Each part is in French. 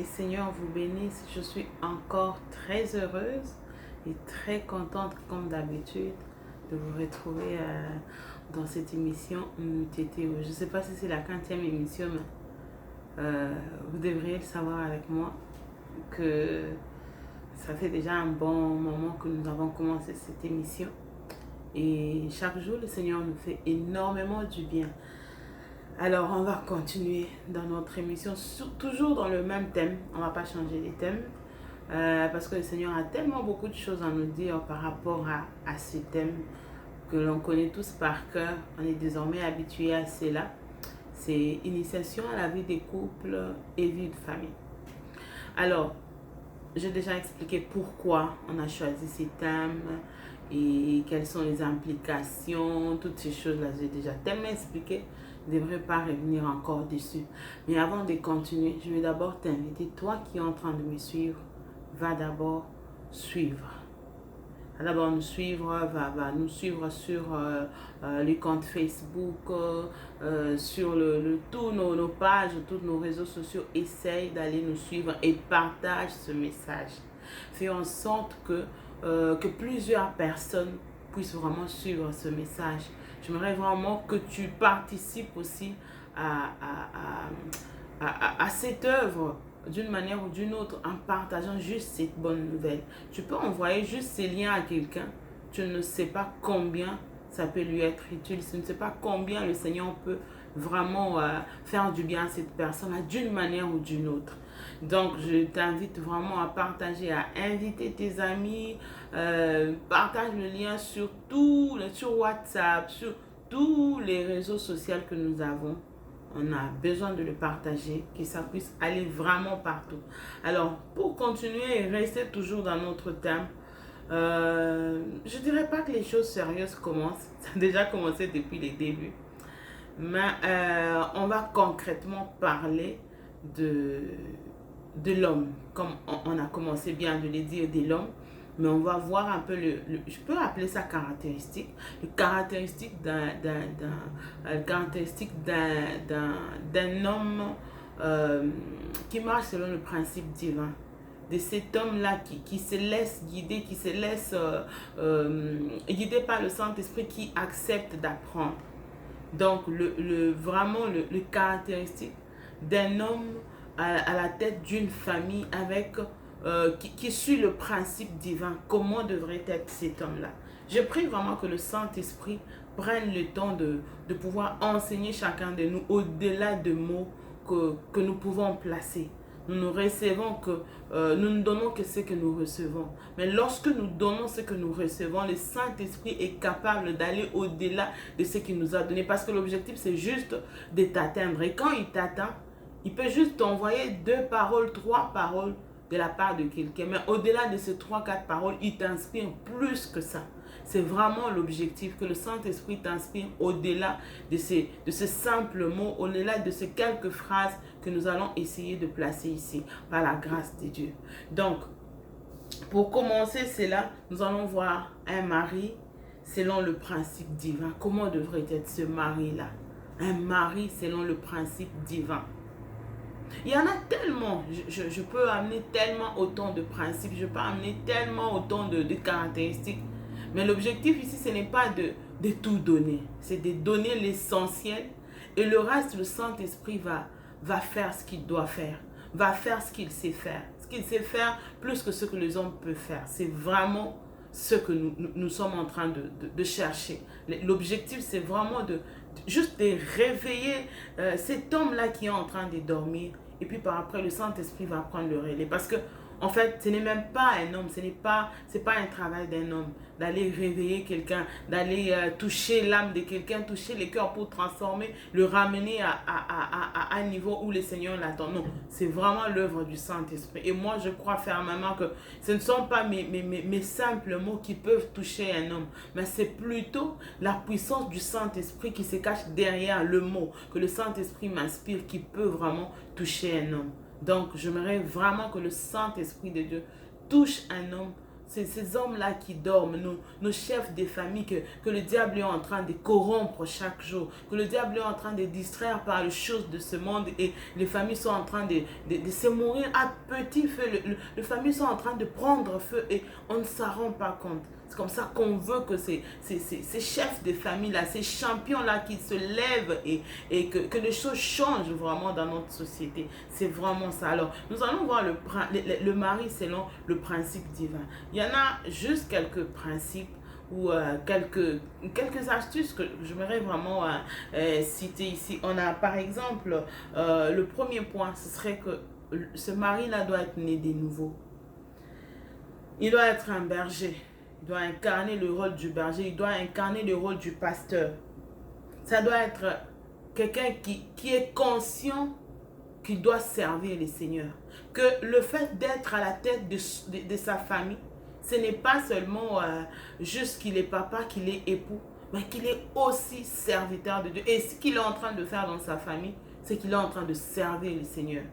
le Seigneur vous bénisse. Je suis encore très heureuse et très contente, comme d'habitude, de vous retrouver dans cette émission TTO. Je ne sais pas si c'est la 40e émission, mais vous devriez le savoir avec moi que ça fait déjà un bon moment que nous avons commencé cette émission. Et chaque jour, le Seigneur nous fait énormément du bien. Alors, on va continuer dans notre émission, toujours dans le même thème. On ne va pas changer les thèmes parce que le Seigneur a tellement beaucoup de choses à nous dire par rapport à ce thème que l'on connaît tous par cœur. On est désormais habitué à cela. C'est initiation à la vie des couples et vie de famille. Alors, j'ai déjà expliqué pourquoi on a choisi ces thèmes et quelles sont les implications, toutes ces choses-là, j'ai déjà tellement expliqué. Je ne devrais pas revenir encore dessus. Mais avant de continuer, je vais d'abord t'inviter, toi qui es en train de me suivre, va d'abord suivre. Va d'abord nous suivre, va nous suivre sur les comptes Facebook, sur tous nos pages, tous nos réseaux sociaux. Essaye d'aller nous suivre et partage ce message. Fais en sorte que plusieurs personnes puissent vraiment suivre ce message. J'aimerais vraiment que tu participes aussi à cette œuvre d'une manière ou d'une autre en partageant juste cette bonne nouvelle. Tu peux envoyer juste ces liens à quelqu'un. Tu ne sais pas combien ça peut lui être utile. Tu ne sais pas combien le Seigneur peut vraiment faire du bien à cette personne d'une manière ou d'une autre. Donc, je t'invite vraiment à partager, à inviter tes amis, partage le lien sur WhatsApp, sur tous les réseaux sociaux que nous avons. On a besoin de le partager, que ça puisse aller vraiment partout. Alors, pour continuer et rester toujours dans notre thème, je ne dirais pas que les choses sérieuses commencent. Ça a déjà commencé depuis les débuts. Mais on va concrètement parler de l'homme, comme on a commencé bien de le dire, de l'homme, mais on va voir un peu je peux appeler ça caractéristique, le caractéristique d'un homme qui marche selon le principe divin, de cet homme-là qui se laisse guider, qui se laisse guider par le Saint-Esprit, qui accepte d'apprendre. Donc, vraiment le caractéristique d'un homme à la tête d'une famille avec qui suit le principe divin. Comment devrait être cet homme-là? Je prie vraiment que le Saint-Esprit prenne le temps de pouvoir enseigner chacun de nous au-delà de mots que nous pouvons placer. Nous ne recevons nous ne donnons que ce que nous recevons. Mais lorsque nous donnons ce que nous recevons, le Saint-Esprit est capable d'aller au-delà de ce qu'il nous a donné. Parce que l'objectif, c'est juste de t'atteindre. Et quand il t'atteint, il peut juste t'envoyer 2 paroles, 3 paroles de la part de quelqu'un. Mais au-delà de ces 3-4 paroles, il t'inspire plus que ça. C'est vraiment l'objectif, que le Saint-Esprit t'inspire au-delà de ces simples mots, au-delà de ces quelques phrases que nous allons essayer de placer ici, par la grâce de Dieu. Donc, pour commencer cela, nous allons voir un mari selon le principe divin. Comment devrait être ce mari-là? Un mari selon le principe divin. Il y en a tellement, je peux amener tellement autant de principes, je peux amener tellement autant de caractéristiques. Mais l'objectif ici, ce n'est pas de tout donner, c'est de donner l'essentiel et le reste, le Saint-Esprit va faire ce qu'il doit faire, va faire ce qu'il sait faire. Ce qu'il sait faire plus que ce que les hommes peuvent faire. C'est vraiment ce que nous sommes en train de chercher. L'objectif, c'est vraiment juste de réveiller cet homme-là qui est en train de dormir. Et puis par après, le Saint-Esprit va prendre le relais. Parce que, en fait, ce n'est même pas un homme, c'est pas un travail d'un homme d'aller réveiller quelqu'un, d'aller toucher l'âme de quelqu'un, toucher le cœur pour transformer, le ramener à un niveau où le Seigneur l'attend. Non, c'est vraiment l'œuvre du Saint-Esprit. Et moi, je crois fermement que ce ne sont pas mes simples mots qui peuvent toucher un homme, mais c'est plutôt la puissance du Saint-Esprit qui se cache derrière le mot, que le Saint-Esprit m'inspire, qui peut vraiment toucher un homme. Donc, j'aimerais vraiment que le Saint-Esprit de Dieu touche un homme ces hommes-là qui dorment, nos chefs des familles que le diable est en train de corrompre chaque jour, que le diable est en train de distraire par les choses de ce monde et les familles sont en train de se mourir à petit feu. Les familles sont en train de prendre feu et on ne s'en rend pas compte. C'est comme ça qu'on veut que ces chefs de famille-là, ces champions-là qui se lèvent et que les choses changent vraiment dans notre société. C'est vraiment ça. Alors, nous allons voir le mari selon le principe divin. Il y en a juste quelques principes ou quelques astuces que j'aimerais vraiment citer ici. On a par exemple, le premier point, ce serait que ce mari-là doit être né de nouveau. Il doit être un berger. Il doit incarner le rôle du berger, il doit incarner le rôle du pasteur. Ça doit être quelqu'un qui est conscient qu'il doit servir les seigneurs. Que le fait d'être à la tête de sa famille, ce n'est pas seulement juste qu'il est papa, qu'il est époux, mais qu'il est aussi serviteur de Dieu. Et ce qu'il est en train de faire dans sa famille, c'est qu'il est en train de servir les seigneurs.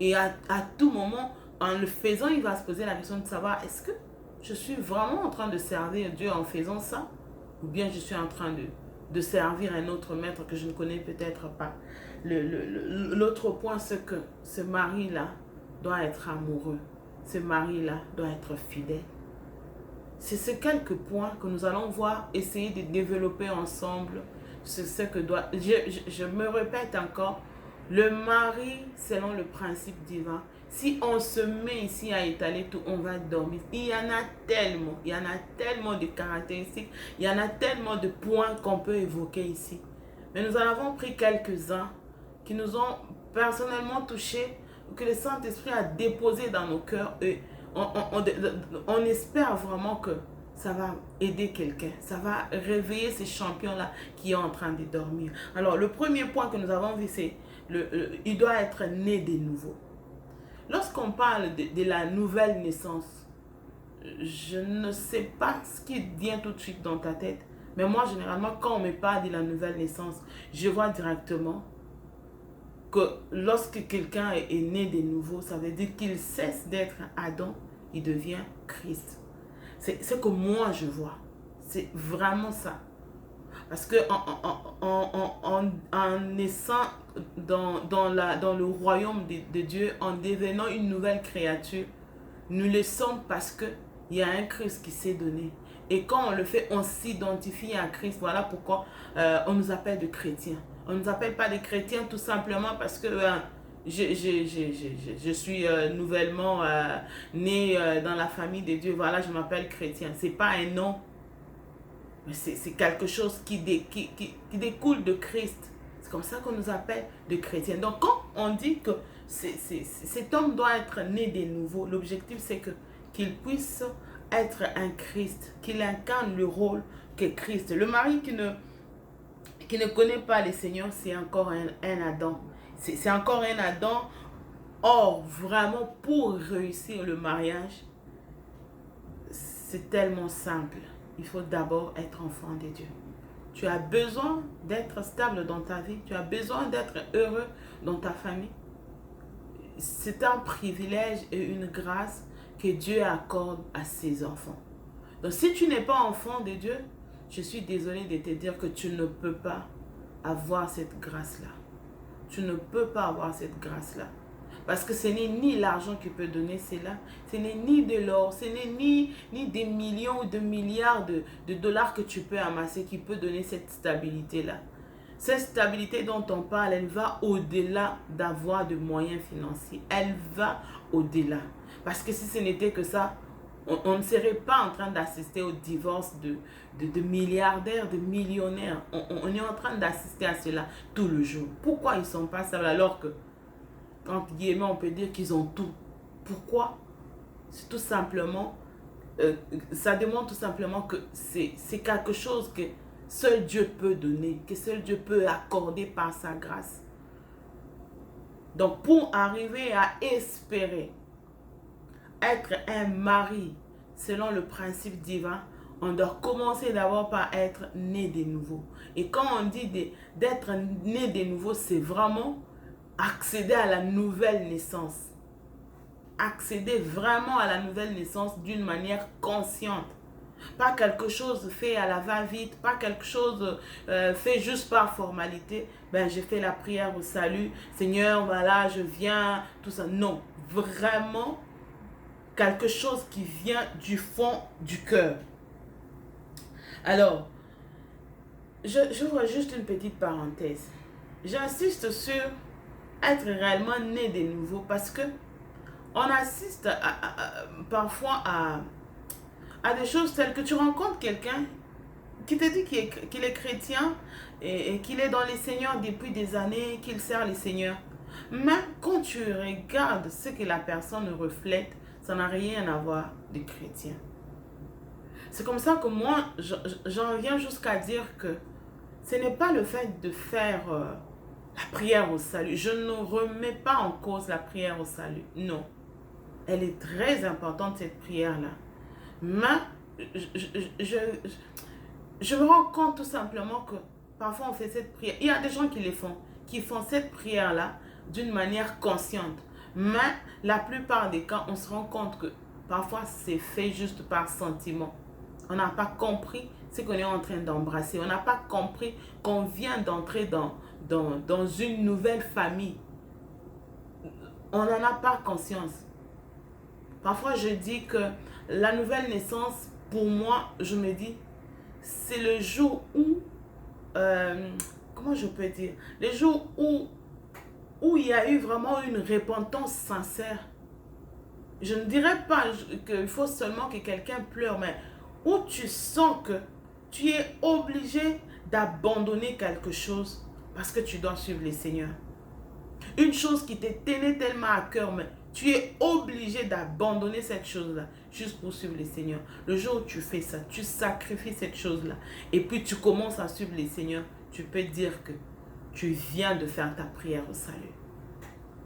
Et à tout moment, en le faisant, il va se poser la question de savoir, est-ce que je suis vraiment en train de servir Dieu en faisant ça? Ou bien je suis en train de servir un autre maître que je ne connais peut-être pas. L'autre point, c'est que ce mari-là doit être amoureux. Ce mari-là doit être fidèle. C'est ces quelques points que nous allons voir, essayer de développer ensemble. C'est ce que doit... Je me répète encore, le mari, selon le principe divin, si on se met ici à étaler tout, on va dormir. Il y en a tellement de caractéristiques, il y en a tellement de points qu'on peut évoquer ici. Mais nous en avons pris quelques-uns qui nous ont personnellement touchés, que le Saint-Esprit a déposé dans nos cœurs. Et on espère vraiment que ça va aider quelqu'un, ça va réveiller ces champions-là qui sont en train de dormir. Alors, le premier point que nous avons vu, c'est il doit être né de nouveau. Lorsqu'on parle de la nouvelle naissance, je ne sais pas ce qui vient tout de suite dans ta tête, mais moi, généralement, quand on me parle de la nouvelle naissance, je vois directement que lorsque quelqu'un est né de nouveau, ça veut dire qu'il cesse d'être Adam, il devient Christ. C'est ce que moi, je vois. C'est vraiment ça. Parce que en naissant dans le royaume de Dieu, en devenant une nouvelle créature, nous le sommes parce qu'il y a un Christ qui s'est donné. Et quand on le fait, on s'identifie à Christ. Voilà pourquoi on nous appelle de chrétiens. On ne nous appelle pas de chrétiens tout simplement parce que je suis nouvellement né dans la famille de Dieu. Voilà, je m'appelle chrétien. Ce n'est pas un nom. Mais c'est quelque chose qui découle de Christ. C'est comme ça qu'on nous appelle de chrétiens. Donc, quand on dit que cet homme doit être né de nouveau, l'objectif, c'est qu'il puisse être un Christ, qu'il incarne le rôle qu'est Christ. Le mari qui ne connaît pas le Seigneur, c'est encore un Adam. C'est encore un Adam. Or, vraiment, pour réussir le mariage, c'est tellement simple. Il faut d'abord être enfant de Dieu. Tu as besoin d'être stable dans ta vie. Tu as besoin d'être heureux dans ta famille. C'est un privilège et une grâce que Dieu accorde à ses enfants. Donc si tu n'es pas enfant de Dieu, je suis désolée de te dire que tu ne peux pas avoir cette grâce-là. Tu ne peux pas avoir cette grâce-là. Parce que ce n'est ni l'argent qui peut donner cela, ce n'est ni de l'or, ce n'est ni des millions ou de milliards de dollars que tu peux amasser qui peut donner cette stabilité-là. Cette stabilité dont on parle, elle va au-delà d'avoir de moyens financiers. Elle va au-delà. Parce que si ce n'était que ça, on ne serait pas en train d'assister au divorce de milliardaires, de millionnaires. On est en train d'assister à cela tout le jour. Pourquoi ils ne sont pas stables alors que entre guillemets, on peut dire qu'ils ont tout. Pourquoi? C'est tout simplement, ça demande tout simplement que c'est quelque chose que seul Dieu peut donner, que seul Dieu peut accorder par sa grâce. Donc, pour arriver à espérer être un mari selon le principe divin, on doit commencer d'abord par être né de nouveau. Et quand on dit d'être né de nouveau, c'est vraiment accéder à la nouvelle naissance. accéder vraiment à la nouvelle naissance d'une manière consciente. Pas quelque chose fait à la va-vite, pas quelque chose fait juste par formalité. Ben, j'ai fait la prière au salut. Seigneur, voilà, je viens, tout ça. Non, vraiment quelque chose qui vient du fond du cœur. Alors, je vois juste une petite parenthèse. J'insiste sur être réellement né de nouveau parce que on assiste parfois à des choses telles que tu rencontres quelqu'un qui te dit qu'il est chrétien et qu'il est dans les seigneurs depuis des années, qu'il sert les seigneurs. Mais quand tu regardes ce que la personne reflète, ça n'a rien à voir de chrétien. C'est comme ça que moi, j'en viens jusqu'à dire que ce n'est pas le fait de faire la prière au salut. Je ne remets pas en cause la prière au salut. Non. Elle est très importante, cette prière-là. Mais je me rends compte tout simplement que parfois on fait cette prière. Il y a des gens qui font cette prière-là d'une manière consciente. Mais la plupart des cas, on se rend compte que parfois c'est fait juste par sentiment. On n'a pas compris ce qu'on est en train d'embrasser. On n'a pas compris qu'on vient d'entrer dans une nouvelle famille. On n'en a pas conscience. Parfois, je dis que la nouvelle naissance, pour moi, je me dis, c'est le jour où, comment je peux dire, le jour où il y a eu vraiment une repentance sincère. Je ne dirais pas qu'il faut seulement que quelqu'un pleure, mais où tu sens que tu es obligé d'abandonner quelque chose parce que tu dois suivre le Seigneur. Une chose qui te tenait tellement à cœur, mais tu es obligé d'abandonner cette chose-là juste pour suivre le Seigneur. Le jour où tu fais ça, tu sacrifies cette chose-là et puis tu commences à suivre le Seigneur, tu peux dire que tu viens de faire ta prière au salut.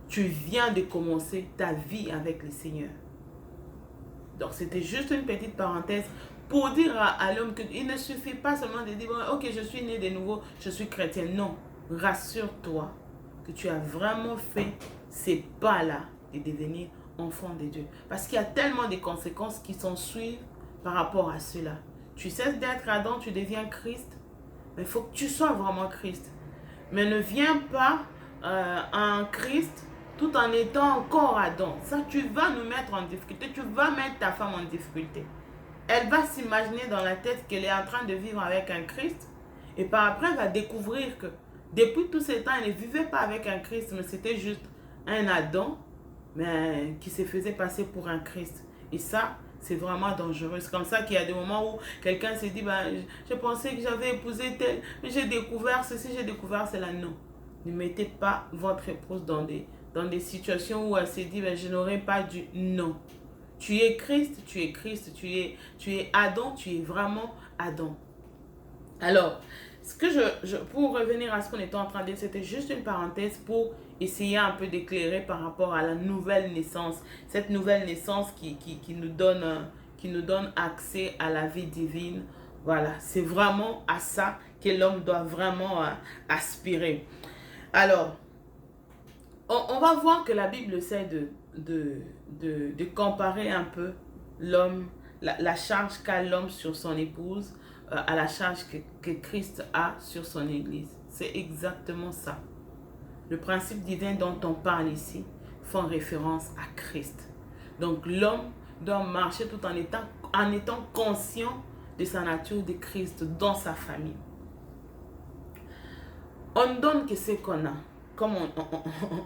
Tu viens de commencer ta vie avec le Seigneur. Donc c'était juste une petite parenthèse pour dire à l'homme qu'il ne suffit pas seulement de dire « Ok, je suis né de nouveau, je suis chrétien ». Non, rassure-toi que tu as vraiment fait ces pas-là de devenir enfant de Dieu. Parce qu'il y a tellement de conséquences qui s'en suivent par rapport à cela. Tu cesses d'être Adam, tu deviens Christ. Mais il faut que tu sois vraiment Christ. Mais ne viens pas en Christ tout en étant encore Adam. Ça, tu vas nous mettre en difficulté. Tu vas mettre ta femme en difficulté. Elle va s'imaginer dans la tête qu'elle est en train de vivre avec un Christ. Et par après, elle va découvrir que depuis tous ces temps, elle ne vivait pas avec un Christ, mais c'était juste un Adam, mais qui se faisait passer pour un Christ. Et ça, c'est vraiment dangereux. C'est comme ça qu'il y a des moments où quelqu'un se dit, bah, je pensais que j'avais épousé tel, mais j'ai découvert ceci, j'ai découvert cela. Non. Ne mettez pas votre épouse dans des situations où elle se dit, bah, je n'aurais pas dû. Non. Tu es Christ, tu es Christ, tu es Adam, tu es vraiment Adam. Alors, ce que pour revenir à ce qu'on était en train de dire, c'était juste une parenthèse pour essayer un peu d'éclairer par rapport à la nouvelle naissance. Cette nouvelle naissance qui nous donne accès à la vie divine. Voilà, c'est vraiment à ça que l'homme doit vraiment aspirer. Alors, on va voir que la Bible essaie de comparer un peu l'homme, la charge qu'a l'homme sur son épouse à la charge que Christ a sur son église. C'est exactement ça. Le principe divin dont on parle ici fait référence à Christ. Donc l'homme doit marcher tout en étant conscient de sa nature de Christ dans sa famille. On ne donne que ce qu'on a. Comme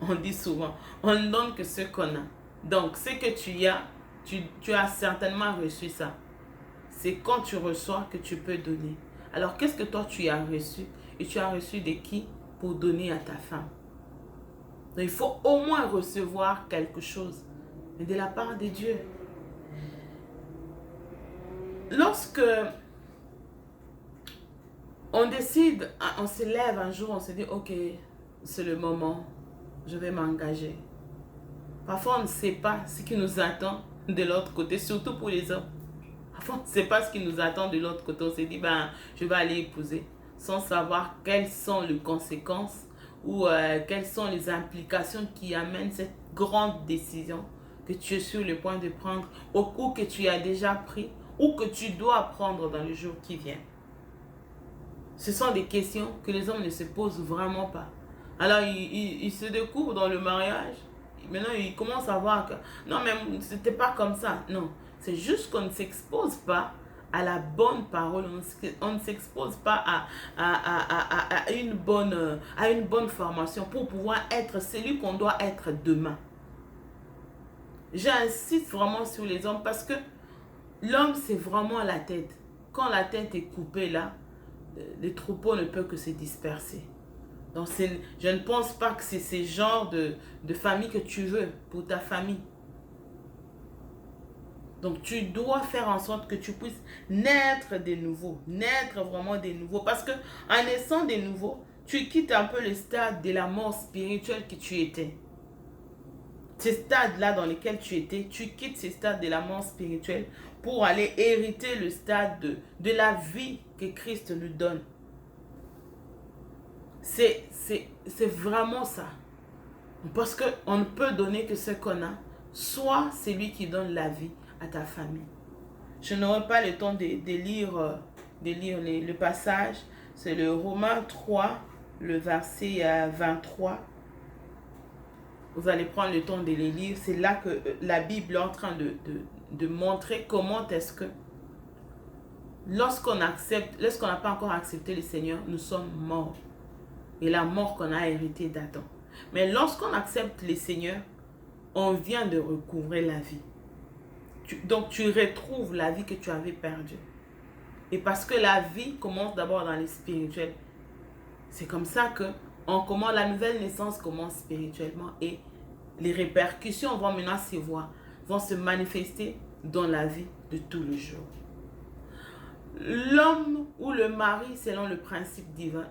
on dit souvent, on ne donne que ce qu'on a. Donc, ce que tu as, tu as certainement reçu ça. C'est quand tu reçois que tu peux donner. Alors, qu'est-ce que toi tu as reçu? Et tu as reçu de qui pour donner à ta femme? Donc, il faut au moins recevoir quelque chose, mais de la part de Dieu. Lorsque on décide, on se lève un jour, on se dit, ok, c'est le moment, je vais m'engager. Parfois, on ne sait pas ce qui nous attend de l'autre côté, surtout pour les hommes. Parfois, on ne sait pas ce qui nous attend de l'autre côté. On se dit, ben, je vais aller épouser, sans savoir quelles sont les conséquences ou quelles sont les implications qui amènent cette grande décision que tu es sur le point de prendre, ou que tu as déjà pris, ou que tu dois prendre dans le jour qui vient? Ce sont des questions que les hommes ne se posent vraiment pas. Alors, ils se découvrent dans le mariage. Maintenant, ils commencent à voir que non, mais c'était pas comme ça. Non, c'est juste qu'on ne s'expose pas à la bonne parole. On ne s'expose pas à une bonne formation pour pouvoir être celui qu'on doit être demain. J'insiste vraiment sur les hommes parce que l'homme, c'est vraiment la tête. Quand la tête est coupée là, le troupeau ne peut que se disperser. Donc, je ne pense pas que c'est ce genre de famille que tu veux pour ta famille. Donc, tu dois faire en sorte que tu puisses naître de nouveau. Naître vraiment de nouveau. Parce que en naissant de nouveau, tu quittes un peu le stade de la mort spirituelle que tu étais. Ce stade-là dans lequel tu étais, tu quittes ce stade de la mort spirituelle pour aller hériter le stade de la vie que Christ nous donne. C'est vraiment ça. Parce qu'on ne peut donner que ce qu'on a. Soit c'est lui qui donne la vie à ta famille. Je n'aurai pas le temps de lire le passage. C'est le Romains 3, le verset 23. Vous allez prendre le temps de les lire. C'est là que la Bible est en train de montrer comment est-ce que lorsqu'on n'a pas encore accepté le Seigneur, nous sommes morts. Et la mort qu'on a héritée d'Adam. Mais lorsqu'on accepte le Seigneur, on vient de recouvrer la vie. Donc tu retrouves la vie que tu avais perdue. Et parce que la vie commence d'abord dans les spirituels. C'est comme ça que la nouvelle naissance commence spirituellement. Et les répercussions vont maintenant se voir, vont se manifester dans la vie de tous les jours. L'homme ou le mari, selon le principe divin,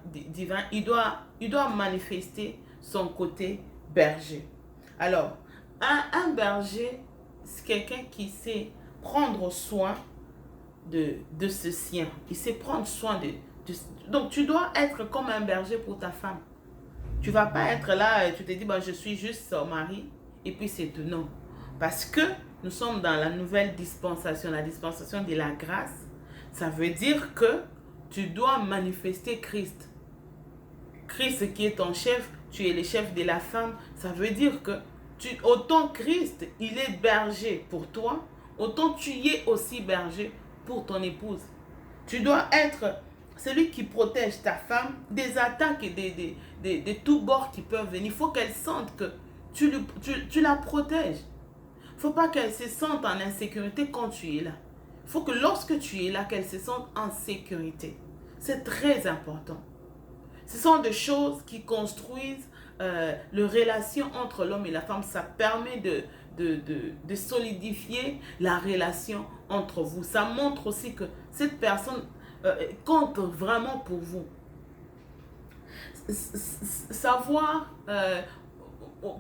il doit manifester son côté berger. Alors, un berger, c'est quelqu'un qui sait prendre soin de ce sien. Il sait prendre soin donc, tu dois être comme un berger pour ta femme. Tu ne vas pas être là et tu te dis, je suis juste son mari et puis c'est tout. Non. Parce que nous sommes dans la nouvelle dispensation, la dispensation de la grâce. Ça veut dire que tu dois manifester Christ. Christ qui est ton chef, tu es le chef de la femme. Ça veut dire que autant Christ, il est berger pour toi, autant tu y es aussi berger pour ton épouse. Tu dois être celui qui protège ta femme des attaques et de tous bords qui peuvent venir. Il faut qu'elle sente que tu la protèges. Il ne faut pas qu'elle se sente en insécurité quand tu es là. Il faut que lorsque tu es là, qu'elle se sente en sécurité. C'est très important. Ce sont des choses qui construisent la relation entre l'homme et la femme. Ça permet de solidifier la relation entre vous. Ça montre aussi que cette personne compte vraiment pour vous. Savoir,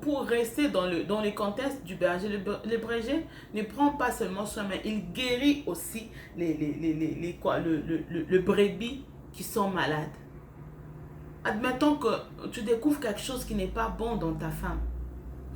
pour rester dans le contexte du berger, le berger ne prend pas seulement soin, mais il guérit aussi le brebis qui sont malades. Admettons que tu découvres quelque chose qui n'est pas bon dans ta femme.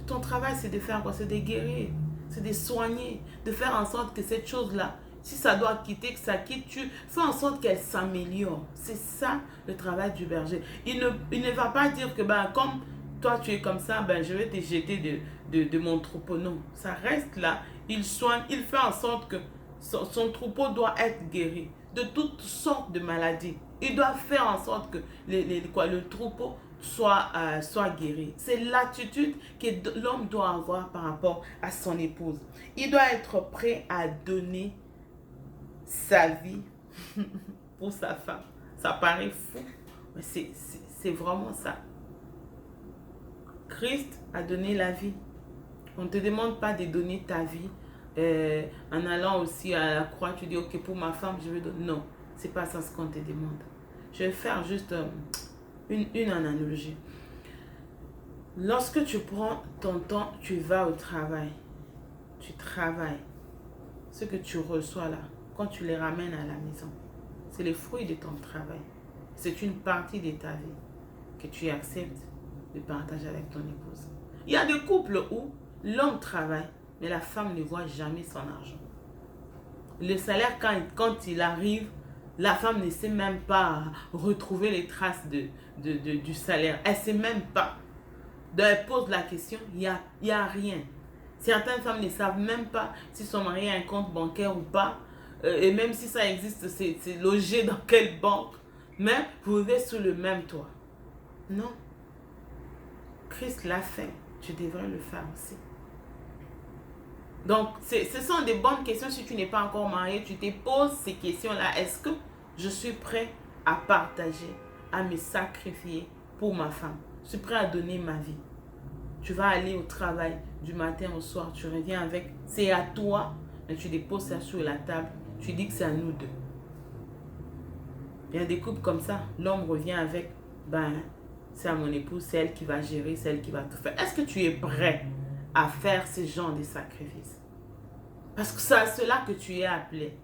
Ton travail, c'est de faire quoi? C'est de guérir, c'est de soigner, de faire en sorte que cette chose-là, si ça doit quitter, que ça quitte, tu fais en sorte qu'elle s'améliore. C'est ça le travail du berger. Il ne va pas dire que comme toi tu es comme ça, je vais te jeter de mon troupeau. Non, ça reste là. Il soigne, il fait en sorte que son troupeau doit être guéri de toutes sortes de maladies. Il doit faire en sorte que le troupeau soit guéri. C'est l'attitude que l'homme doit avoir par rapport à son épouse. Il doit être prêt à donner sa vie pour sa femme. Ça paraît fou, mais c'est vraiment ça. Christ a donné la vie. On ne te demande pas de donner ta vie en allant aussi à la croix. Tu dis, ok, pour ma femme, je vais donner. Non, c'est pas ça ce qu'on te demande. Je vais faire juste une analogie. Lorsque tu prends ton temps, tu vas au travail. Tu travailles. Ce que tu reçois là, quand tu les ramènes à la maison, c'est le fruit de ton travail. C'est une partie de ta vie que tu acceptes de partager avec ton épouse. Il y a des couples où l'homme travaille, mais la femme ne voit jamais son argent. Le salaire, quand il arrive, la femme ne sait même pas retrouver les traces du salaire. Elle ne sait même pas. Donc elle pose la question, il y a rien. Certaines femmes ne savent même pas si son mari a un compte bancaire ou pas. Et même si ça existe, c'est logé dans quelle banque. Mais vous vivez sous le même toit. Non. Christ l'a fait. Tu devrais le faire aussi. Donc, ce sont des bonnes questions. Si tu n'es pas encore marié, tu te poses ces questions-là. Est-ce que je suis prêt à partager, à me sacrifier pour ma femme? Je suis prêt à donner ma vie. Tu vas aller au travail du matin au soir. Tu reviens avec, c'est à toi. Mais tu déposes ça sur la table. Tu dis que c'est à nous deux. Il y a des couples comme ça. L'homme revient avec, c'est à mon épouse, c'est elle qui va gérer, c'est elle qui va tout faire. Est-ce que tu es prêt à faire ce genre de sacrifice? Parce que c'est à cela que tu es appelé.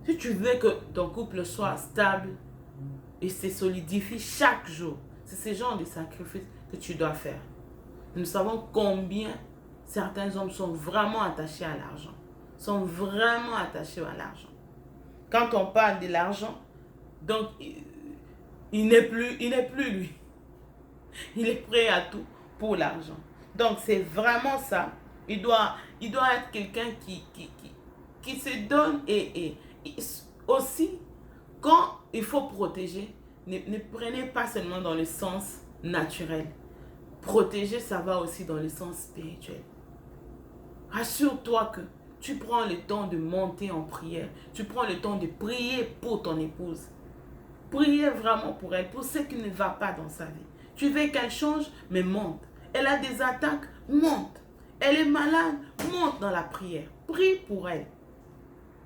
Si tu veux que ton couple soit stable et se solidifie chaque jour, c'est ce genre de sacrifice que tu dois faire. Nous savons combien certains hommes sont vraiment attachés à l'argent. Sont vraiment attachés à l'argent. Quand on parle de l'argent, donc il n'est plus lui. Il est prêt à tout pour l'argent. Donc c'est vraiment ça. Il doit être quelqu'un qui se donne et aussi, quand il faut protéger, ne prenez pas seulement dans le sens naturel. Protéger, ça va aussi dans le sens spirituel. Rassure-toi que tu prends le temps de monter en prière. Tu prends le temps de prier pour ton épouse. Priez vraiment pour elle, pour ce qui ne va pas dans sa vie. Tu veux qu'elle change, mais monte. Elle a des attaques, monte. Elle est malade, monte dans la prière. Prie pour elle.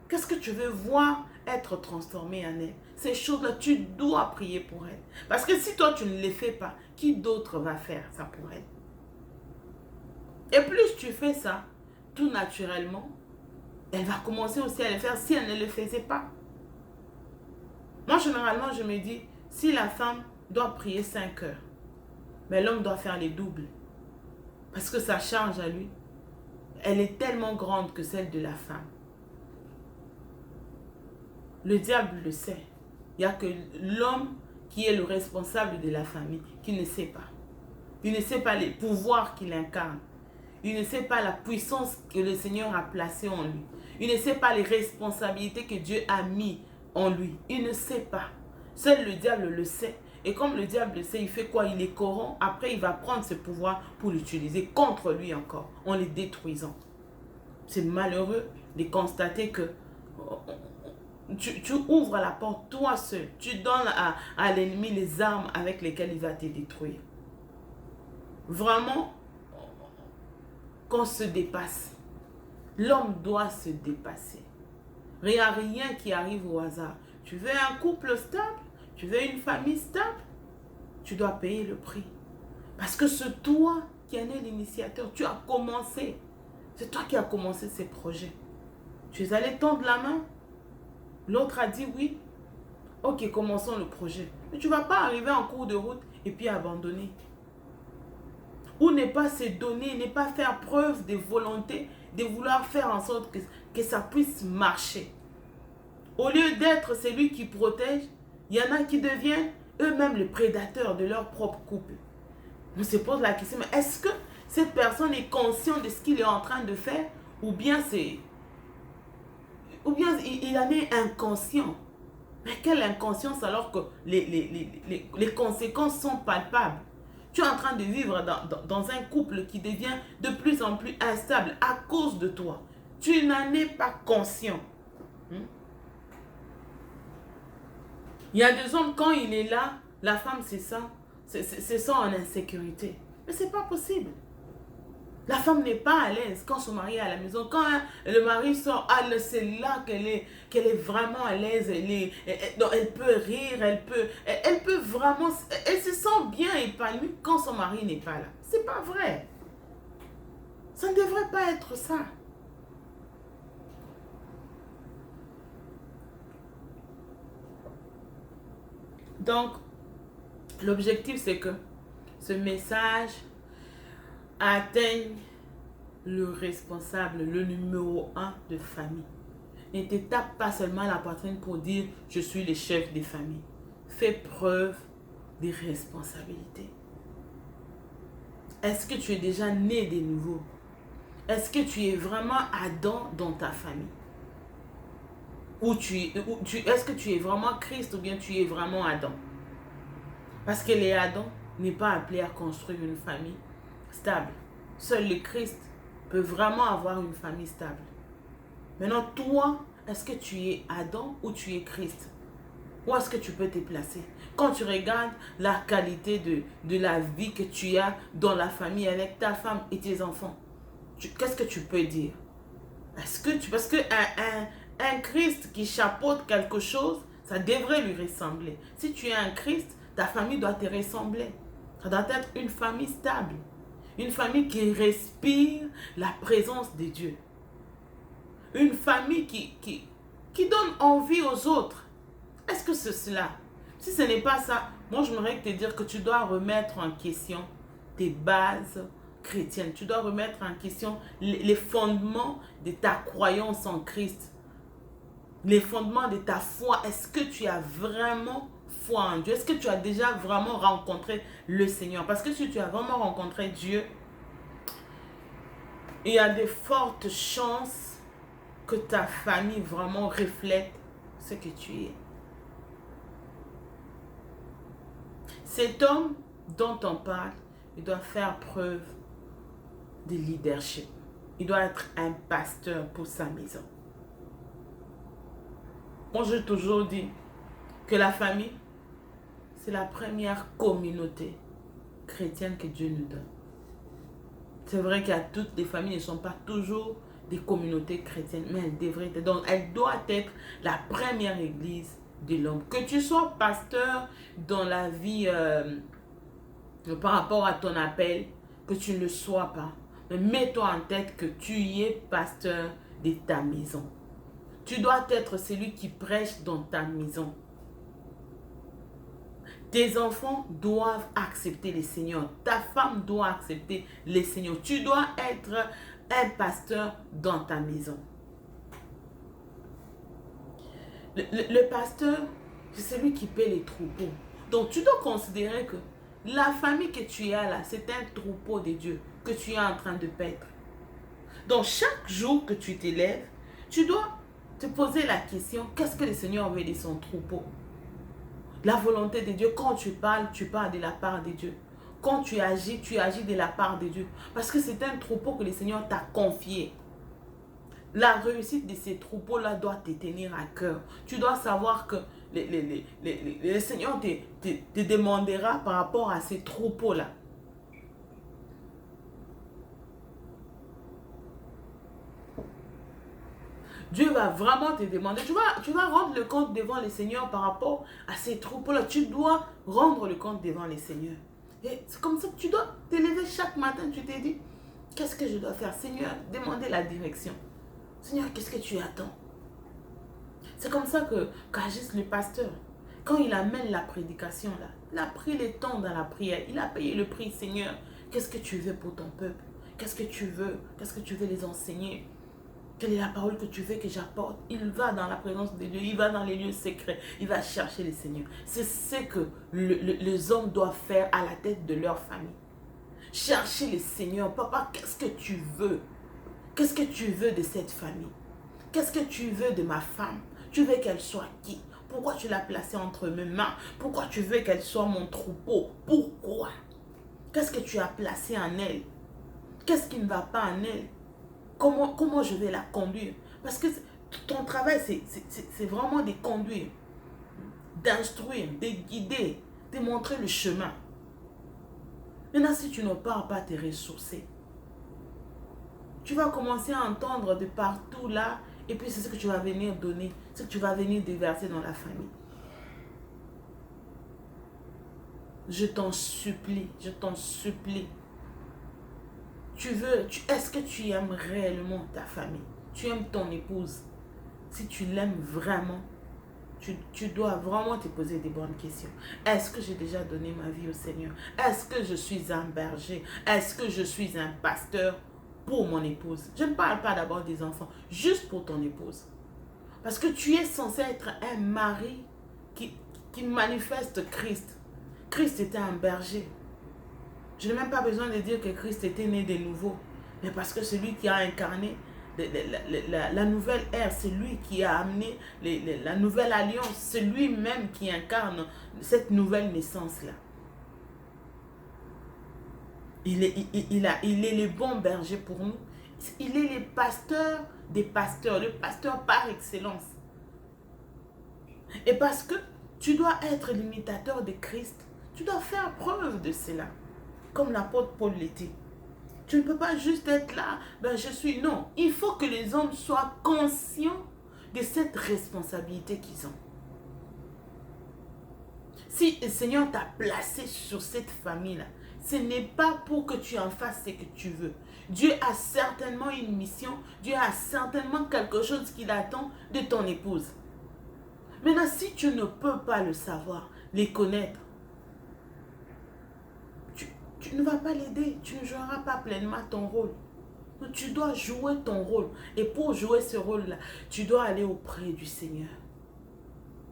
Qu'est-ce que tu veux voir être transformé en elle? Ces choses-là, tu dois prier pour elle. Parce que si toi, tu ne les fais pas, qui d'autre va faire ça pour elle? Et plus tu fais ça, tout naturellement, elle va commencer aussi à le faire si elle ne le faisait pas. Moi, généralement, je me dis, si la femme doit prier 5 heures, mais l'homme doit faire les doubles. Parce que sa charge à lui, elle est tellement grande que celle de la femme. Le diable le sait. Il n'y a que l'homme qui est le responsable de la famille, qui ne sait pas. Il ne sait pas les pouvoirs qu'il incarne. Il ne sait pas la puissance que le Seigneur a placée en lui. Il ne sait pas les responsabilités que Dieu a mis en lui. Il ne sait pas. Seul le diable le sait. Et comme le diable le sait, il fait quoi? Il les corrompt. Après, il va prendre ce pouvoir pour l'utiliser contre lui encore, en les détruisant. C'est malheureux de constater que tu ouvres la porte toi seul. Tu donnes à l'ennemi les armes avec lesquelles il va te détruire. Vraiment, qu'on se dépasse. L'homme doit se dépasser. Il n'y a rien qui arrive au hasard. Tu veux un couple stable? Tu veux une famille stable? Tu dois payer le prix. Parce que c'est toi qui en es l'initiateur. Tu as commencé. C'est toi qui as commencé ces projets. Tu es allé tendre la main. L'autre a dit oui. Ok, commençons le projet. Mais tu ne vas pas arriver en cours de route et puis abandonner. Ou ne pas se donner, ne pas faire preuve de volonté, de vouloir faire en sorte que ça puisse marcher. Au lieu d'être celui qui protège, il y en a qui deviennent eux-mêmes les prédateurs de leur propre couple. On se pose la question, mais est-ce que cette personne est consciente de ce qu'il est en train de faire? Ou bien il en est inconscient? Mais quelle inconscience alors que les conséquences sont palpables? Tu es en train de vivre dans un couple qui devient de plus en plus instable à cause de toi. Tu n'en es pas conscient. Il y a des hommes, quand il est là, la femme c'est ça, c'est ça en insécurité. Mais c'est pas possible. La femme n'est pas à l'aise quand son mari est à la maison. Quand le mari sort, c'est là qu'elle est vraiment à l'aise. Elle peut rire, elle peut vraiment... Elle se sent bien épanouie quand son mari n'est pas là. C'est pas vrai. Ça ne devrait pas être ça. Donc, l'objectif c'est que ce message atteigne le responsable, le numéro un de famille. Ne te tape pas seulement la poitrine pour dire je suis le chef des familles. Fais preuve de responsabilité. Est-ce que tu es déjà né de nouveau? Est-ce que tu es vraiment Adam dans ta famille? Est-ce que tu es vraiment Christ ou bien tu es vraiment Adam? Parce que les Adam n'est pas appelé à construire une famille stable. Seul le Christ peut vraiment avoir une famille stable. Maintenant, toi, est-ce que tu es Adam ou tu es Christ? Où est-ce que tu peux te placer? Quand tu regardes la qualité de la vie que tu as dans la famille avec ta femme et tes enfants, qu'est-ce que tu peux dire? Parce que un Christ qui chapeaute quelque chose, ça devrait lui ressembler. Si tu es un Christ, ta famille doit te ressembler. Ça doit être une famille stable. Une famille qui respire la présence de Dieu. Une famille qui donne envie aux autres. Est-ce que c'est cela? Si ce n'est pas ça, moi je voudrais te dire que tu dois remettre en question tes bases chrétiennes. Tu dois remettre en question les fondements de ta croyance en Christ. Les fondements de ta foi. Est-ce que tu as vraiment foi en Dieu? Est-ce que tu as déjà vraiment rencontré le Seigneur? Parce que si tu as vraiment rencontré Dieu, il y a de fortes chances que ta famille vraiment reflète ce que tu es. Cet homme dont on parle, il doit faire preuve de leadership. Il doit être un pasteur pour sa maison. Moi, j'ai toujours dit que la famille, c'est la première communauté chrétienne que Dieu nous donne. C'est vrai qu'il y a toutes les familles ne sont pas toujours des communautés chrétiennes, mais elles devraient être. Donc, elle doit être la première église de l'homme. Que tu sois pasteur dans la vie par rapport à ton appel, que tu ne le sois pas. Mais mets-toi en tête que tu es pasteur de ta maison. Tu dois être celui qui prêche dans ta maison. Tes enfants doivent accepter le Seigneur. Ta femme doit accepter le Seigneur. Tu dois être un pasteur dans ta maison. Le pasteur, c'est celui qui paie les troupeaux. Donc, tu dois considérer que la famille que tu as là, c'est un troupeau de Dieu que tu es en train de paître. Donc, chaque jour que tu t'élèves, tu dois te poser la question, qu'est-ce que le Seigneur veut de son troupeau? La volonté de Dieu, quand tu parles de la part de Dieu. Quand tu agis de la part de Dieu. Parce que c'est un troupeau que le Seigneur t'a confié. La réussite de ces troupeaux-là doit te tenir à cœur. Tu dois savoir que le Seigneur te demandera par rapport à ces troupeaux-là. Dieu va vraiment te demander. Tu vas rendre le compte devant le Seigneur par rapport à ces troupeaux-là. Tu dois rendre le compte devant le Seigneur. Et c'est comme ça que tu dois te lever chaque matin. Tu te dis, qu'est-ce que je dois faire? Seigneur, demander la direction. Seigneur, qu'est-ce que tu attends? C'est comme ça qu'agit le pasteur. Quand il amène la prédication, là, il a pris le temps dans la prière. Il a payé le prix. Seigneur, qu'est-ce que tu veux pour ton peuple? Qu'est-ce que tu veux? Qu'est-ce que tu veux les enseigner? Quelle est la parole que tu veux que j'apporte? Il va dans la présence de Dieu. Il va dans les lieux secrets. Il va chercher le Seigneur. C'est ce que les hommes doivent faire à la tête de leur famille. Chercher le Seigneur. Papa, qu'est-ce que tu veux? Qu'est-ce que tu veux de cette famille? Qu'est-ce que tu veux de ma femme? Tu veux qu'elle soit qui? Pourquoi tu l'as placée entre mes mains? Pourquoi tu veux qu'elle soit mon troupeau? Pourquoi? Qu'est-ce que tu as placé en elle? Qu'est-ce qui ne va pas en elle? Comment je vais la conduire? Parce que ton travail, c'est vraiment de conduire, d'instruire, de guider, de montrer le chemin. Maintenant, si tu ne pars pas te ressourcer, tu vas commencer à entendre de partout là, et puis c'est ce que tu vas venir donner, ce que tu vas venir déverser dans la famille. Je t'en supplie, je t'en supplie. Est-ce que tu aimes réellement ta famille? Tu aimes ton épouse? Si tu l'aimes vraiment, tu dois vraiment te poser des bonnes questions. Est-ce que j'ai déjà donné ma vie au Seigneur? Est-ce que je suis un berger? Est-ce que je suis un pasteur pour mon épouse. Je ne parle pas d'abord des enfants, juste pour ton épouse. Parce que tu es censé être un mari qui manifeste Christ. Christ était un berger. Je n'ai même pas besoin de dire que Christ était né de nouveau. Mais parce que celui qui a incarné la nouvelle ère, c'est lui qui a amené la nouvelle alliance. C'est lui-même qui incarne cette nouvelle naissance-là. Il est le bon berger pour nous. Il est le pasteur des pasteurs, le pasteur par excellence. Et parce que tu dois être l'imitateur de Christ, tu dois faire preuve de cela, comme l'apôtre Paul l'était. Tu ne peux pas juste être là, ben je suis... Non, il faut que les hommes soient conscients de cette responsabilité qu'ils ont. Si le Seigneur t'a placé sur cette famille-là, ce n'est pas pour que tu en fasses ce que tu veux. Dieu a certainement une mission, Dieu a certainement quelque chose qu'il attend de ton épouse. Maintenant, si tu ne peux pas le savoir, les connaître, tu ne vas pas l'aider, tu ne joueras pas pleinement ton rôle. Tu dois jouer ton rôle. Et pour jouer ce rôle-là, tu dois aller auprès du Seigneur.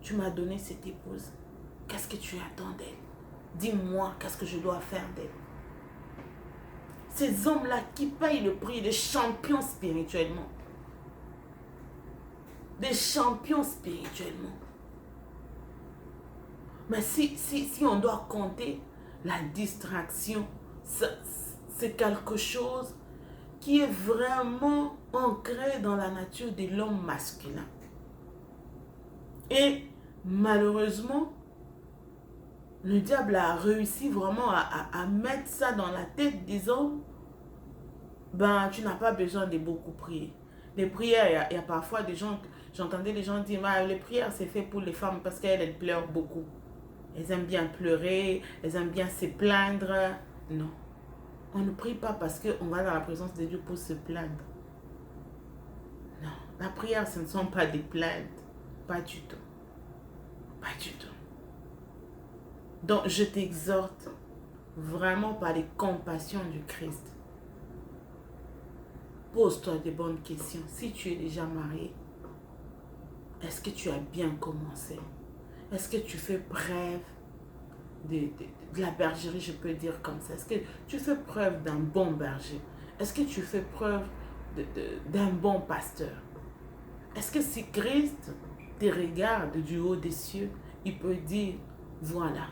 Tu m'as donné cette épouse. Qu'est-ce que tu attends d'elle? Dis-moi, qu'est-ce que je dois faire d'elle? Ces hommes-là qui payent le prix, des champions spirituellement. Des champions spirituellement. Mais si on doit compter, la distraction, c'est quelque chose qui est vraiment ancré dans la nature de l'homme masculin. Et malheureusement, le diable a réussi vraiment à mettre ça dans la tête des hommes. Ben, tu n'as pas besoin de beaucoup prier. Les prières, il y a parfois des gens, j'entendais les gens dire, ah, les prières c'est fait pour les femmes parce qu'elles pleurent beaucoup. Elles aiment bien pleurer, elles aiment bien se plaindre. Non. On ne prie pas parce qu'on va dans la présence de Dieu pour se plaindre. Non. La prière, ce ne sont pas des plaintes. Pas du tout. Pas du tout. Donc, je t'exhorte vraiment par les compassions du Christ. Pose-toi de bonnes questions. Si tu es déjà marié, est-ce que tu as bien commencé? Est-ce que tu fais preuve de la bergerie, je peux dire comme ça? Est-ce que tu fais preuve d'un bon berger? Est-ce que tu fais preuve d'un bon pasteur? Est-ce que si Christ te regarde du haut des cieux, il peut dire, voilà,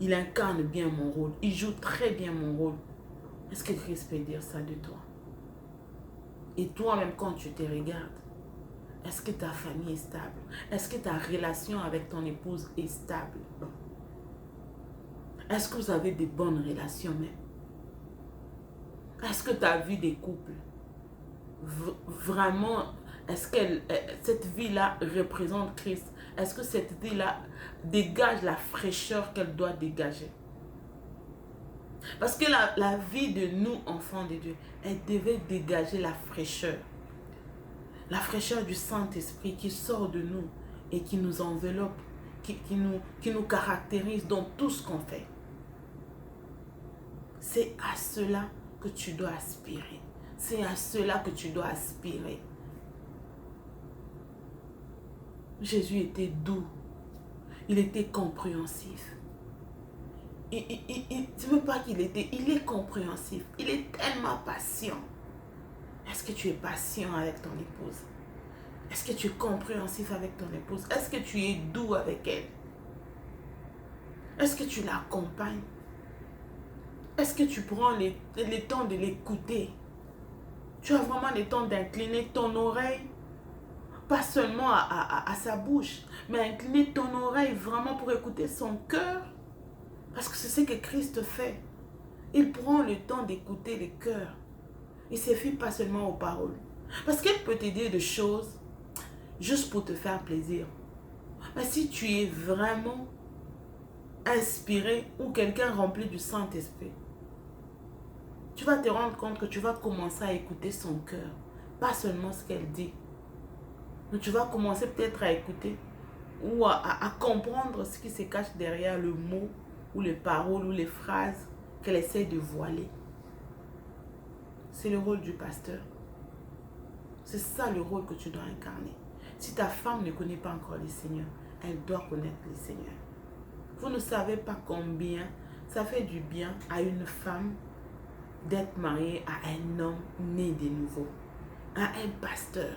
il incarne bien mon rôle, il joue très bien mon rôle. Est-ce que Christ peut dire ça de toi? Et toi-même, quand tu te regardes, est-ce que ta famille est stable? Est-ce que ta relation avec ton épouse est stable? Est-ce que vous avez de bonnes relations même? Est-ce que ta vie de couple, vraiment, est-ce que cette vie-là représente Christ? Est-ce que cette vie-là dégage la fraîcheur qu'elle doit dégager? Parce que la vie de nous, enfants de Dieu, elle devait dégager la fraîcheur. La fraîcheur du Saint-Esprit qui sort de nous et qui nous enveloppe, qui nous caractérise dans tout ce qu'on fait. C'est à cela que tu dois aspirer. C'est à cela que tu dois aspirer. Jésus était doux. Il était compréhensif. Tu ne veux pas qu'il était, il est compréhensif. Il est tellement patient. Est-ce que tu es patient avec ton épouse? Est-ce que tu es compréhensif avec ton épouse? Est-ce que tu es doux avec elle? Est-ce que tu l'accompagnes? Est-ce que tu prends le temps de l'écouter? Tu as vraiment le temps d'incliner ton oreille, pas seulement à sa bouche, mais incliner ton oreille vraiment pour écouter son cœur. Parce que c'est ce que Christ fait. Il prend le temps d'écouter le cœur. Il ne se fie pas seulement aux paroles. Parce qu'elle peut t'aider de choses juste pour te faire plaisir. Mais si tu es vraiment inspiré ou quelqu'un rempli du Saint-Esprit, tu vas te rendre compte que tu vas commencer à écouter son cœur. Pas seulement ce qu'elle dit. Mais tu vas commencer peut-être à écouter ou à comprendre ce qui se cache derrière le mot ou les paroles ou les phrases qu'elle essaie de voiler. C'est le rôle du pasteur. C'est ça le rôle que tu dois incarner. Si ta femme ne connaît pas encore le Seigneur, elle doit connaître le Seigneur. Vous ne savez pas combien ça fait du bien à une femme d'être mariée à un homme né de nouveau, à un pasteur,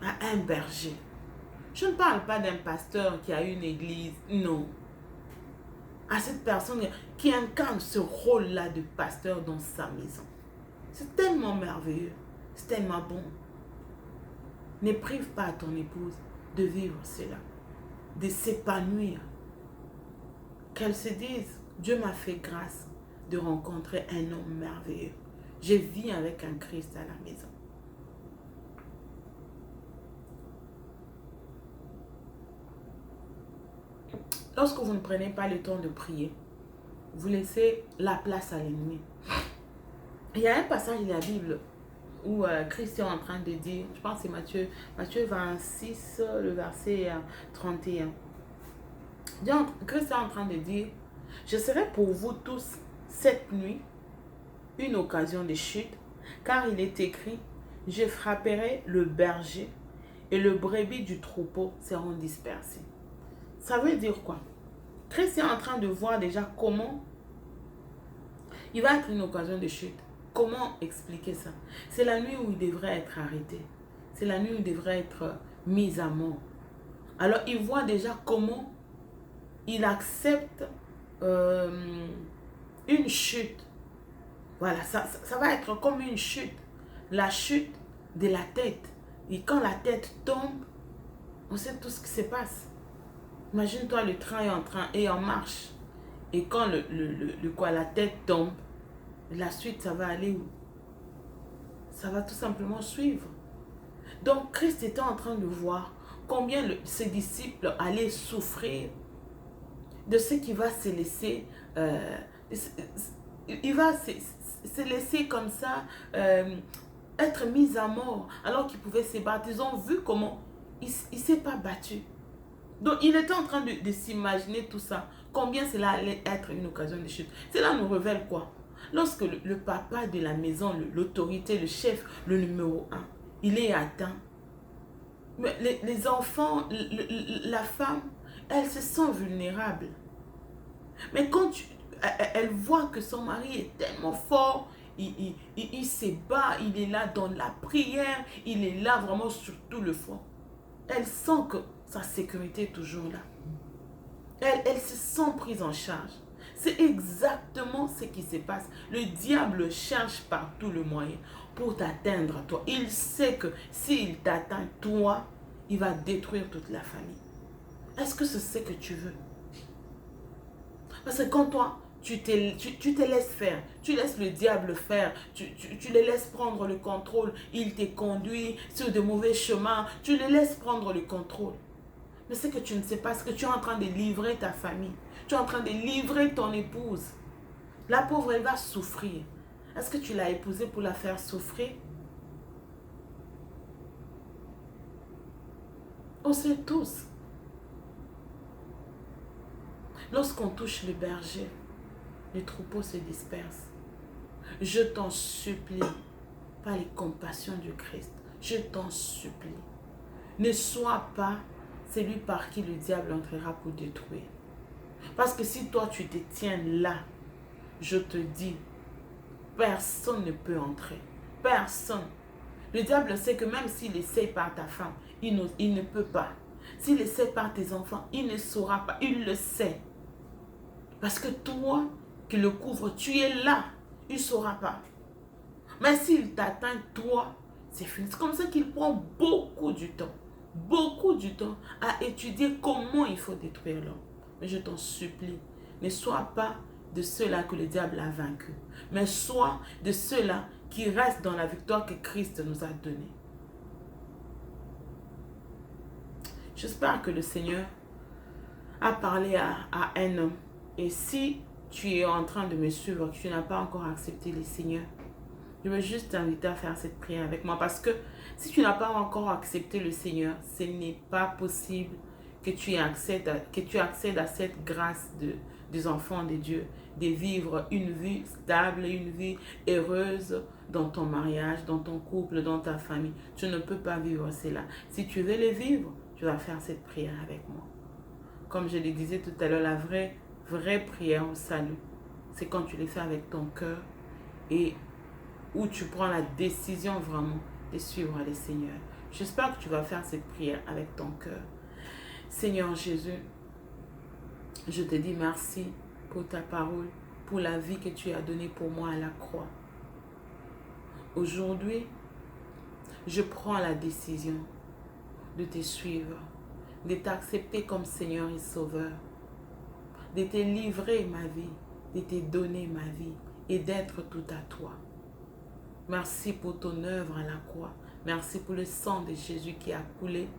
à un berger. Je ne parle pas d'un pasteur qui a une église, non. À cette personne qui incarne ce rôle-là de pasteur dans sa maison. C'est tellement merveilleux, c'est tellement bon. Ne prive pas à ton épouse de vivre cela, de s'épanouir. Qu'elle se dise, Dieu m'a fait grâce de rencontrer un homme merveilleux. Je vis avec un Christ à la maison. Lorsque vous ne prenez pas le temps de prier, vous laissez la place à l'ennemi. Il y a un passage de la Bible où Christ est en train de dire, je pense que c'est Matthieu 26, le verset 31. Christ est en train de dire, je serai pour vous tous cette nuit une occasion de chute, car il est écrit, je frapperai le berger et le brebis du troupeau seront dispersés. Ça veut dire quoi? Christ est en train de voir déjà comment il va être une occasion de chute. Comment expliquer ça? C'est la nuit où il devrait être arrêté. C'est la nuit où il devrait être mis à mort. Alors il voit déjà comment il accepte une chute. Voilà, ça va être comme une chute. La chute de la tête. Et quand la tête tombe, on sait tout ce qui se passe. Imagine-toi, le train est en marche. Et quand la tête tombe, la suite, ça va aller où? Ça va tout simplement suivre. Donc, Christ était en train de voir combien ses disciples allaient souffrir de ce qui va se laisser... il va se laisser comme ça être mis à mort alors qu'il pouvait se battre. Ils ont vu comment il ne s'est pas battu. Donc, il était en train de s'imaginer tout ça. Combien cela allait être une occasion de chute. Cela nous révèle quoi? Lorsque le papa de la maison, l'autorité, le chef, le numéro 1, il est atteint. Mais les enfants, la femme, elle se sent vulnérable. Mais quand elle voit que son mari est tellement fort, il se bat, il est là dans la prière, il est là vraiment sur tout le front. Elle sent que sa sécurité est toujours là. Elle se sent prise en charge. C'est exactement ce qui se passe. Le diable cherche par tout le moyen pour t'atteindre toi. Il sait que s'il t'atteint toi, il va détruire toute la famille. Est-ce que c'est ce que tu veux? Parce que quand toi, tu te laisses faire, tu laisses le diable faire, tu le laisses prendre le contrôle, il te conduit sur de mauvais chemins, tu le laisses prendre le contrôle. Mais c'est que tu ne sais pas, ce que tu es en train de livrer ta famille. Tu es en train de livrer ton épouse. La pauvre, elle va souffrir. Est-ce que tu l'as épousée pour la faire souffrir? On sait tous. Lorsqu'on touche le berger, les troupeaux se dispersent. Je t'en supplie, par les compassions du Christ, je t'en supplie. Ne sois pas celui par qui le diable entrera pour détruire. Parce que si toi tu te tiens là, je te dis, personne ne peut entrer. Personne. Le diable sait que même s'il essaie par ta femme, il ne peut pas. S'il essaie par tes enfants, il ne saura pas. Il le sait. Parce que toi qui le couvres, tu es là. Il ne saura pas. Mais s'il t'atteint, toi, c'est fini. C'est comme ça qu'il prend beaucoup du temps à étudier comment il faut détruire l'homme. Mais je t'en supplie, ne sois pas de ceux-là que le diable a vaincu, mais sois de ceux-là qui restent dans la victoire que Christ nous a donnée. J'espère que le Seigneur a parlé à un homme. Et si tu es en train de me suivre, que tu n'as pas encore accepté le Seigneur, je veux juste t'inviter à faire cette prière avec moi. Parce que si tu n'as pas encore accepté le Seigneur, ce n'est pas possible que tu accèdes à cette grâce des enfants de Dieu, de vivre une vie stable, une vie heureuse dans ton mariage, dans ton couple, dans ta famille. Tu ne peux pas vivre cela. Si tu veux le vivre, tu vas faire cette prière avec moi. Comme je le disais tout à l'heure, la vraie prière au salut, c'est quand tu le fais avec ton cœur et où tu prends la décision vraiment de suivre le Seigneur. J'espère que tu vas faire cette prière avec ton cœur. Seigneur Jésus, je te dis merci pour ta parole, pour la vie que tu as donnée pour moi à la croix. Aujourd'hui, je prends la décision de te suivre, de t'accepter comme Seigneur et Sauveur, de te livrer ma vie, de te donner ma vie et d'être tout à toi. Merci pour ton œuvre à la croix. Merci pour le sang de Jésus qui a coulé,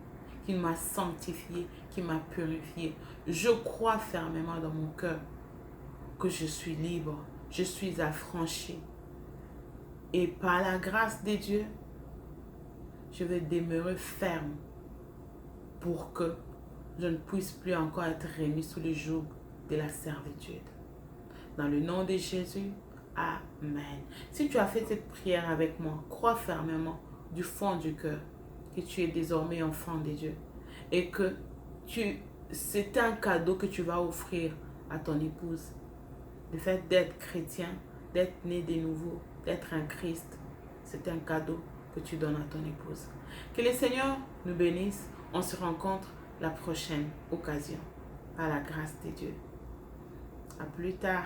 qui m'a sanctifié, qui m'a purifié. Je crois fermement dans mon cœur que je suis libre, je suis affranchi. Et par la grâce de Dieu, je vais demeurer ferme pour que je ne puisse plus encore être remis sous le joug de la servitude. Dans le nom de Jésus, Amen. Si tu as fait cette prière avec moi, crois fermement du fond du cœur que tu es désormais enfant de Dieu et que c'est un cadeau que tu vas offrir à ton épouse. Le fait d'être chrétien, d'être né de nouveau, d'être un Christ, c'est un cadeau que tu donnes à ton épouse. Que le Seigneur nous bénisse. On se rencontre la prochaine occasion. Par la grâce de Dieu. À plus tard.